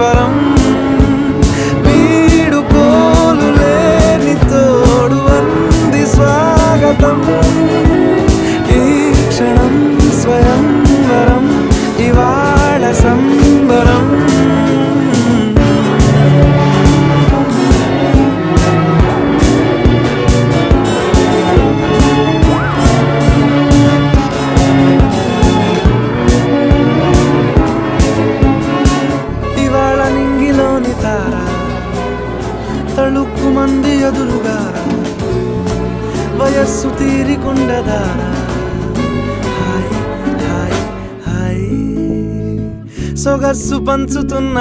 స్వరం వీడుకోలు లేని తోడు అంది స్వాగతం ఈ క్షణం స్వయంవరం ఇవాళ సంబరం తళుక్కు మంది ఎదురుగారా వయస్సు తీరికొండదారా హాయ్ హాయ్ హాయ్ సొగస్సు పంచుతున్న